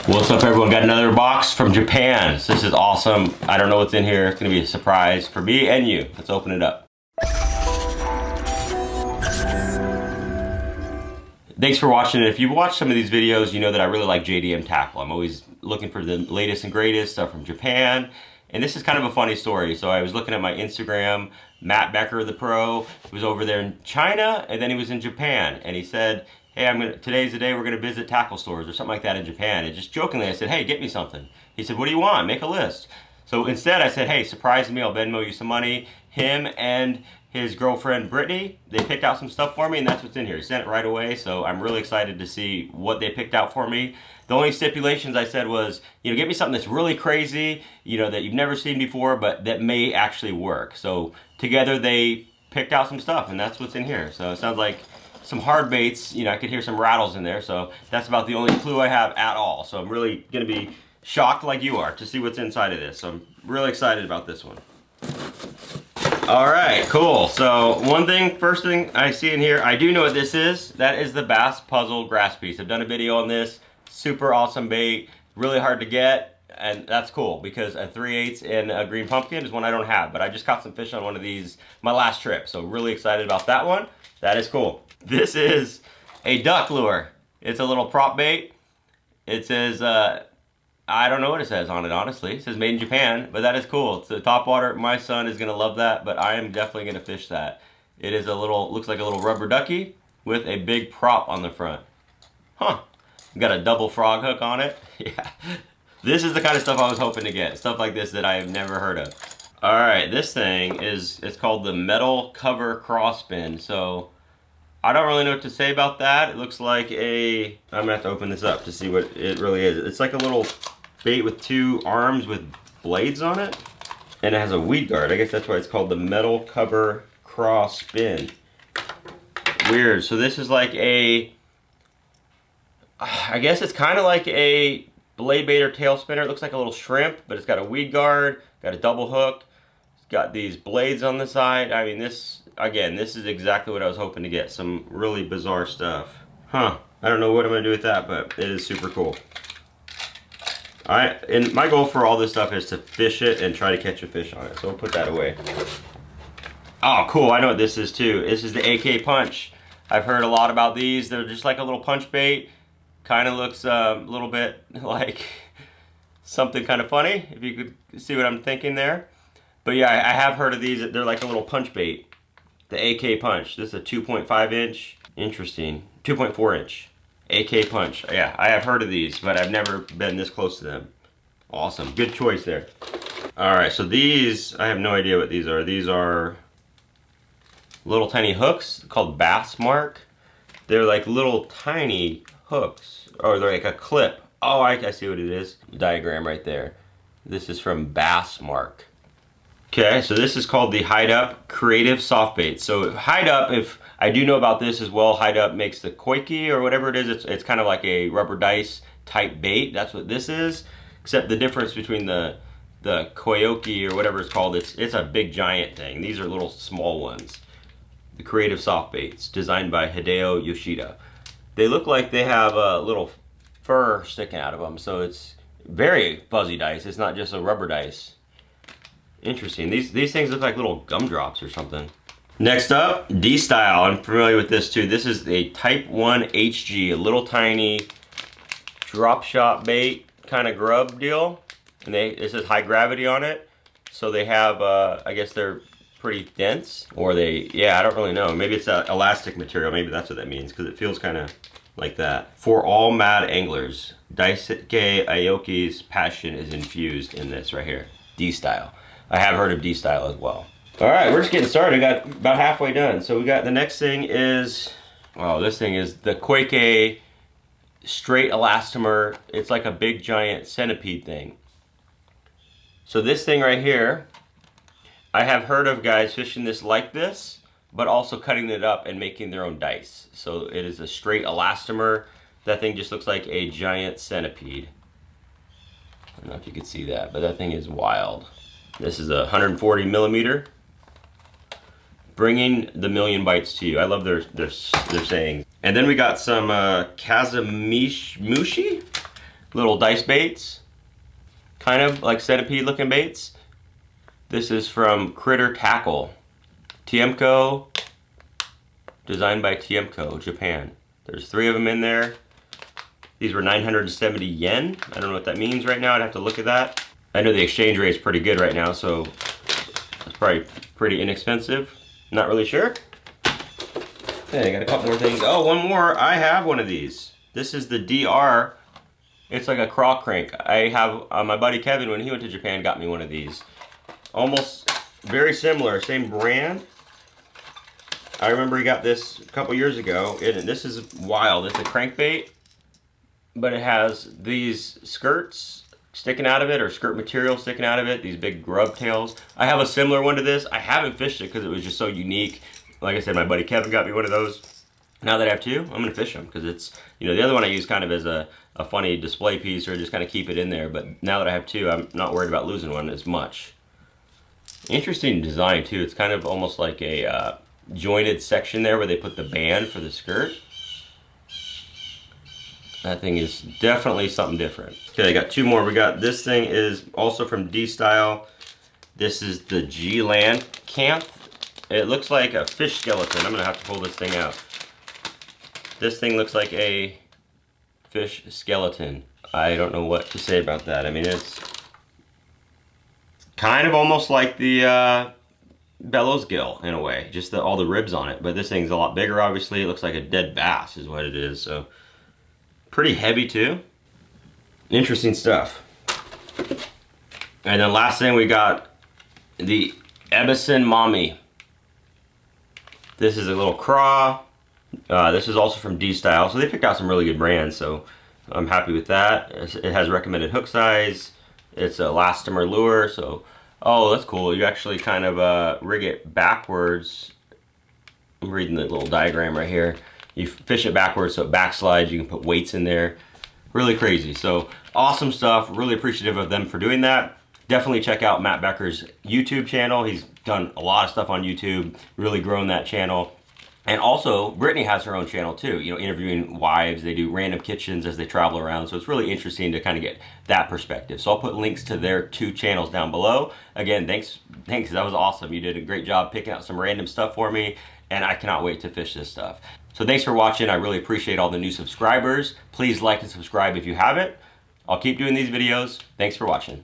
What's up, everyone? Got another box from Japan. This is awesome. I don't know what's in here. It's gonna be a surprise for me and you. Let's open it up. Thanks for watching it. If you've watched some of these videos, you know that I really like JDM tackle. I'm always looking for the latest and greatest stuff from Japan. And this is kind of a funny story. So I was looking at my Instagram. Matt Becker, the pro, was over there in China, and then he was in Japan. And he said, hey, today's the day we're gonna visit tackle stores or something like that in Japan. And just jokingly, I said, hey, get me something. He said, what do you want? Make a list. So instead I said, hey, surprise me, I'll Venmo you some money. Him and his girlfriend Brittany, they picked out some stuff for me, and that's what's in here. He sent it right away, so I'm really excited to see what they picked out for me. The only stipulations I said was, get me something that's really crazy, that you've never seen before, but that may actually work. So together they picked out some stuff, and that's what's in here. So it sounds like some hard baits. I could hear some rattles in there, so that's about the only clue I have at all. So I'm really gonna be shocked like you are to see what's inside of this. So I'm really excited about this one. All right, cool. So first thing I see in here, I do know what this is. That is the Bass Puzzle Grass Piece. I've done a video on this. Super awesome bait, really hard to get, and that's cool because a 3/8 and a green pumpkin is one I don't have, but I just caught some fish on one of these my last trip, so really excited about that one. That is cool. This is a duck lure. It's a little prop bait. It says, I don't know what it says on it, honestly. It says made in Japan, but that is cool. It's a top water. My son is gonna love that, but I am definitely gonna fish that. It is looks like a little rubber ducky with a big prop on the front. Huh. Got a double frog hook on it. Yeah. This is the kind of stuff I was hoping to get. Stuff like this that I have never heard of. All right, this thing it's called the metal cover crossbin. So I don't really know what to say about that. It looks like I'm gonna have to open this up to see what it really is. It's like a little bait with two arms with blades on it. And it has a weed guard. I guess that's why it's called the metal cover crossbin. Weird. So this is like I guess it's kind of like a blade bait or tail spinner. It looks like a little shrimp, but it's got a weed guard, got a double hook. It's got these blades on the side. I mean, this is exactly what I was hoping to get. Some really bizarre stuff. Huh. I don't know what I'm going to do with that, but it is super cool. Alright, and my goal for all this stuff is to fish it and try to catch a fish on it. So we'll put that away. Oh, cool. I know what this is too. This is the AK Punch. I've heard a lot about these. They're just like a little punch bait. Kind of looks a little bit like something kind of funny, if you could see what I'm thinking there. But yeah, I have heard of these. They're like a little punch bait. The AK Punch. This is a 2.5 inch. Interesting. 2.4 inch. AK Punch. Yeah, I have heard of these, but I've never been this close to them. Awesome. Good choice there. Alright, so these, I have no idea what these are. These are little tiny hooks called Bass Mark. They're like little tiny hooks, or they're like a clip. Oh, I see what it is. Diagram right there. This is from Bass Mark. Okay, so this is called the Hide Up Creative Soft Bait. So Hide Up, if I do know about this as well, Hide Up makes the koiki or whatever it is. It's kind of like a rubber dice type bait. That's what this is. Except the difference between the koiki or whatever it's called, it's a big giant thing. These are little small ones. The Creative Soft Baits, designed by Hideo Yoshida. They look like they have a little fur sticking out of them, so it's very fuzzy dice. It's not just a rubber dice. Interesting. These things look like little gumdrops or something. Next up, D-Style. I'm familiar with this too. This is a Type 1 HG, a little tiny drop shot bait kind of grub deal. And it says high gravity on it. So they have, I guess they're pretty dense, or I don't really know. Maybe it's an elastic material. Maybe that's what that means, because it feels kind of like that. For all mad anglers, Daisuke Aoki's passion is infused in this right here. D-Style. I have heard of D-Style as well. All right, we're just getting started. Got about halfway done. So we got the next thing is, this thing is the Koike straight elastomer. It's like a big giant centipede thing. So this thing right here, I have heard of guys fishing this like this, but also cutting it up and making their own dice. So it is a straight elastomer. That thing just looks like a giant centipede. I don't know if you can see that, but that thing is wild. This is a 140 millimeter. Bringing the million bites to you. I love their saying. And then we got some Kazamishi. little dice baits, kind of like centipede looking baits. This is from Critter Tackle. Tiemco, designed by Tiemco, Japan. There's 3 of them in there. These were 970 yen. I don't know what that means right now. I'd have to look at that. I know the exchange rate is pretty good right now, so it's probably pretty inexpensive. Not really sure. Okay, I got a couple more things. Oh, one more. I have one of these. This is the DR. It's like a craw crank. I have my buddy Kevin, when he went to Japan, got me one of these. Almost very similar, same brand. I remember he got this a couple years ago, and this is wild. It's a crankbait, but it has these skirts sticking out of it, or skirt material sticking out of it, these big grub tails. I have a similar one to this. I haven't fished it because it was just so unique. Like I said, my buddy Kevin got me one of those. Now that I have 2, I'm gonna fish them because it's, you know, the other one I use kind of as a funny display piece or just kind of keep it in there, but now that I have 2, I'm not worried about losing one as much. Interesting design too. It's kind of almost like a jointed section there where they put the band for the skirt. That thing is definitely something different. Okay, I got 2 more. We got, this thing is also from D-Style. This is the G-Land Camp. It looks like a fish skeleton. I'm gonna have to pull this thing out. This thing looks like a fish skeleton. I don't know what to say about that. I mean, it's kind of almost like the bellows gill in a way, just all the ribs on it. But this thing's a lot bigger, obviously. It looks like a dead bass is what it is. So pretty heavy too. Interesting stuff. And then last thing, we got the Ebison Mommy. This is a little craw. This is also from D-Style, so they picked out some really good brands, so I'm happy with that. It has recommended hook size. It's a elastomer lure, so, oh, that's cool. You actually kind of rig it backwards. I'm reading the little diagram right here. You fish it backwards so it backslides. You can put weights in there. Really crazy. So awesome stuff. Really appreciative of them for doing that. Definitely check out Matt Becker's YouTube channel. He's done a lot of stuff on YouTube, really grown that channel. And also, Brittany has her own channel too, you know, interviewing wives. They do random kitchens as they travel around. So it's really interesting to kind of get that perspective. So I'll put links to their 2 channels down below. Again, thanks. That was awesome. You did a great job picking out some random stuff for me, and I cannot wait to fish this stuff. So thanks for watching. I really appreciate all the new subscribers. Please like and subscribe if you haven't. I'll keep doing these videos. Thanks for watching.